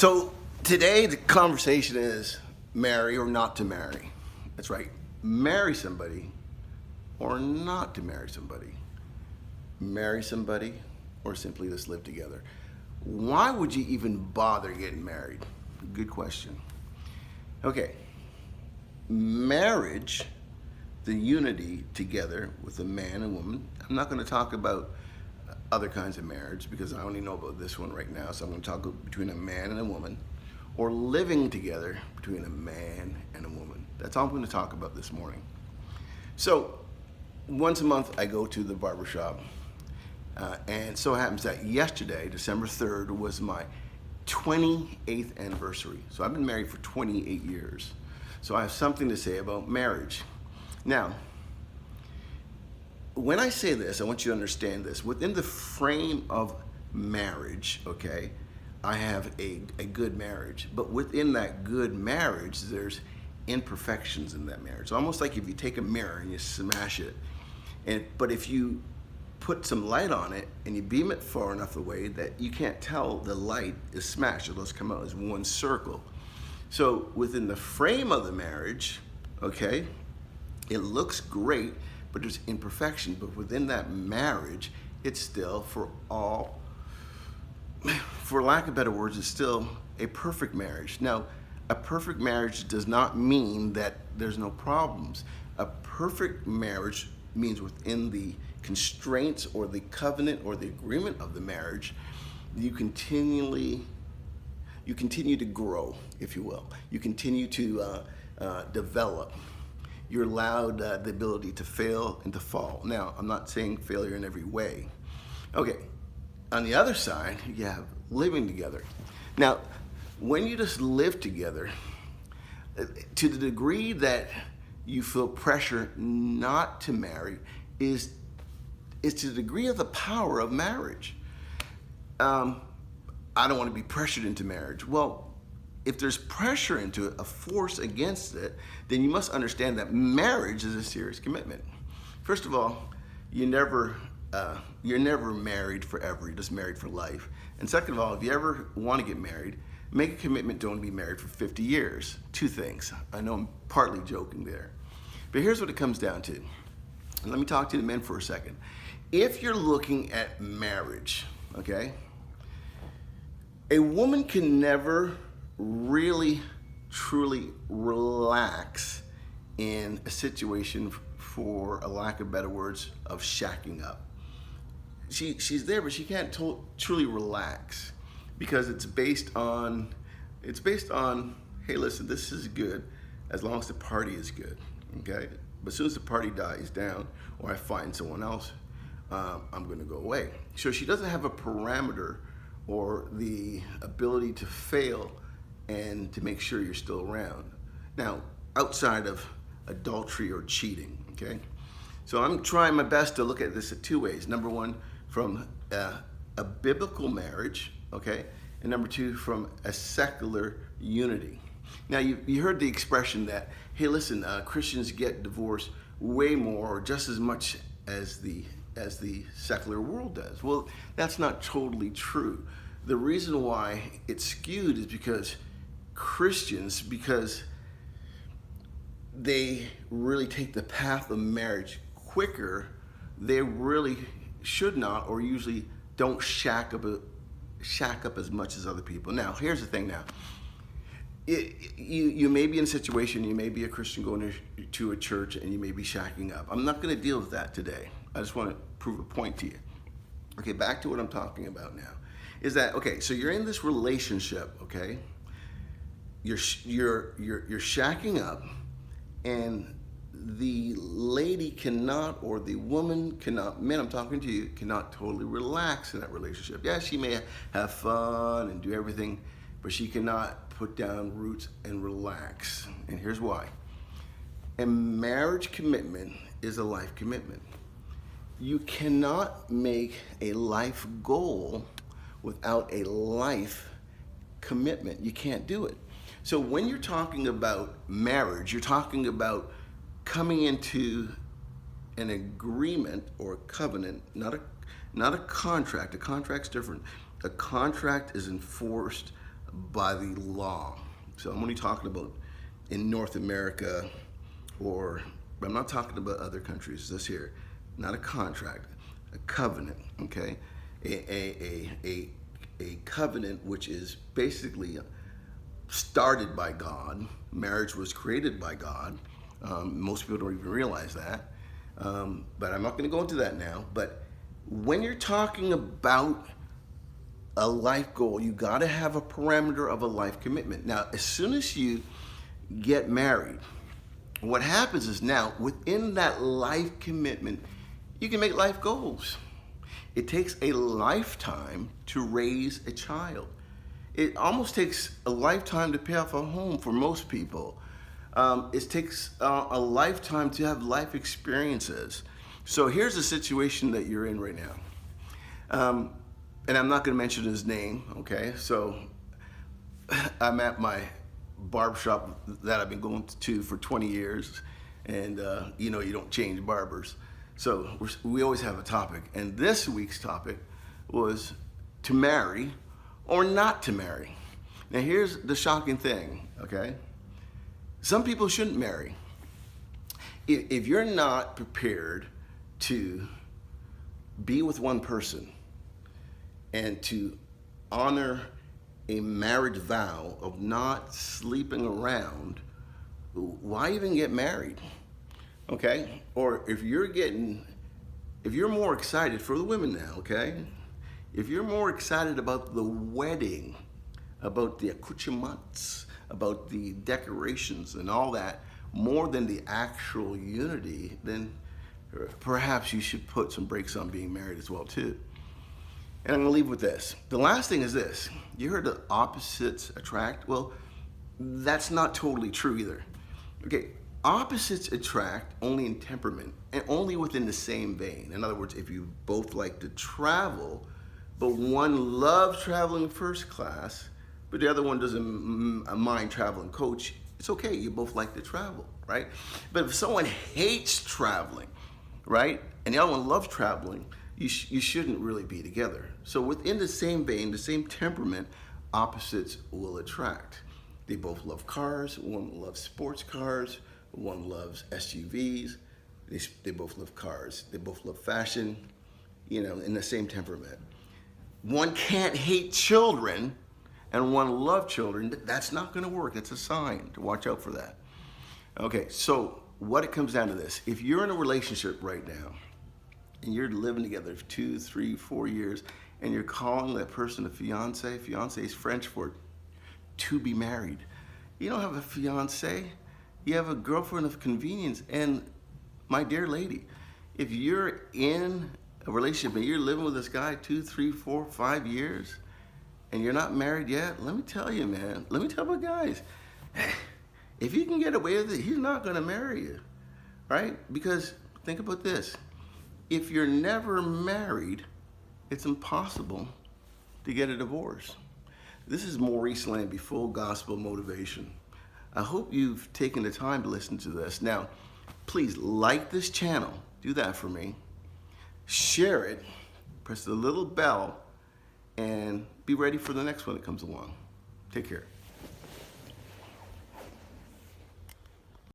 So today the conversation is marry or not to marry. That's right. Marry somebody or not to marry somebody. Marry somebody or simply just live together. Why would you even bother getting married? Good question. Okay. Marriage, the unity together with a man and woman. I'm not going to talk about other kinds of marriage because I only know about this one right now. So I'm going to talk between a man and a woman, or living together between a man and a woman. That's all I'm going to talk about this morning. So once a month I go to the barbershop, and so happens that yesterday, December 3rd, was my 28th anniversary. So I've been married for 28 years. So I have something to say about marriage. Now, when I say this, I want you to understand this. Within the frame of marriage, okay, I have a good marriage. But within that good marriage, there's imperfections in that marriage. It's almost like if you take a mirror and you smash it. But if you put some light on it and you beam it far enough away that you can't tell the light is smashed. It'll just come out as one circle. So within the frame of the marriage, okay, it looks great, but there's imperfection. But within that marriage, it's still, for lack of better words, it's still a perfect marriage. Now, a perfect marriage does not mean that there's no problems. A perfect marriage means within the constraints or the covenant or the agreement of the marriage, you continue to grow, if you will. You continue to develop. You're allowed the ability to fail and to fall. Now, I'm not saying failure in every way. Okay, on the other side, you have living together. Now, when you just live together, to the degree that you feel pressure not to marry is to the degree of the power of marriage. I don't want to be pressured into marriage. Well, if there's pressure into it, a force against it, then you must understand that marriage is a serious commitment. First of all, you're never married forever. You're just married for life. And second of all, if you ever want to get married, make a commitment to only be married for 50 years. Two things. I know I'm partly joking there. But here's what it comes down to. And let me talk to the men for a second. If you're looking at marriage, okay, a woman can never really, truly relax in a situation, for a lack of better words, of shacking up. She's there, but she can't truly relax because it's based on, hey, listen, this is good as long as the party is good, okay? But as soon as the party dies down or I find someone else, I'm going to go away. So she doesn't have a parameter or the ability to fail and to make sure you're still around. Now, outside of adultery or cheating, okay? So I'm trying my best to look at this in two ways. Number one, from a biblical marriage, okay? And number two, from a secular unity. Now, you heard the expression that, hey, listen, Christians get divorced way more or just as much as the secular world does. Well, that's not totally true. The reason why it's skewed is because Christians, because they really take the path of marriage quicker, they really should not, or usually don't shack up as much as other people. Now, here's the thing now. You may be in a situation, you may be a Christian going to a church and you may be shacking up. I'm not going to deal with that today. I just want to prove a point to you. Okay, back to what I'm talking about now. Is that, okay, so you're in this relationship, okay? You're shacking up, and the lady cannot, or the woman cannot, men, I'm talking to you, cannot totally relax in that relationship. Yeah, she may have fun and do everything, but she cannot put down roots and relax. And here's why. A marriage commitment is a life commitment. You cannot make a life goal without a life commitment. You can't do it. So when you're talking about marriage, you're talking about coming into an agreement or a covenant, not a contract. A contract's different. A contract is enforced by the law. So I'm only talking about in North America, but I'm not talking about other countries. This here, not a contract, a covenant, okay? A covenant which is basically started by God. Marriage was created by God. Most people don't even realize that. But I'm not going to go into that now. But when you're talking about a life goal, you got to have a parameter of a life commitment. Now, as soon as you get married, what happens is now within that life commitment, you can make life goals. It takes a lifetime to raise a child. It almost takes a lifetime to pay off a home for most people. It takes a lifetime to have life experiences. So here's the situation that you're in right now. And I'm not going to mention his name, okay? So I'm at my barbershop that I've been going to for 20 years, and you know, you don't change barbers. So we always have a topic, and this week's topic was to marry or not to marry. Now here's the shocking thing, okay? Some people shouldn't marry. If you're not prepared to be with one person and to honor a marriage vow of not sleeping around, why even get married? Okay? Or if you're more excited, for the women now, okay? If you're more excited about the wedding, about the accoutrements, about the decorations and all that, more than the actual unity, then perhaps you should put some brakes on being married as well too. And I'm gonna leave with this. The last thing is this. You heard the opposites attract? Well, that's not totally true either. Okay, opposites attract only in temperament and only within the same vein. In other words, if you both like to travel, but one loves traveling first class, but the other one doesn't mind traveling coach, it's okay, you both like to travel, right? But if someone hates traveling, right, and the other one loves traveling, you shouldn't really be together. So within the same vein, the same temperament, opposites will attract. They both love cars. One loves sports cars. One loves SUVs. They both love cars. They both love fashion, you know, in the same temperament. One can't hate children and one love children. That's not going to work. That's a sign to watch out for that. Okay, so what it comes down to this. If you're in a relationship right now and you're living together for 2, 3, 4 years and you're calling that person a fiance, fiance is French for to be married. You don't have a fiance. You have a girlfriend of convenience. And my dear lady, if you're in a relationship and you're living with this guy 2, 3, 4, 5 years and you're not married yet, let me tell you, man, let me tell my guys, if he can get away with it, he's not going to marry you, right? Because think about this. If you're never married, it's impossible to get a divorce. This is Maurice Lambie, Full Gospel Motivation. I hope you've taken the time to listen to this. Now, please like this channel. Do that for me. Share it. Press the little bell and be ready for the next one that comes along. Take care.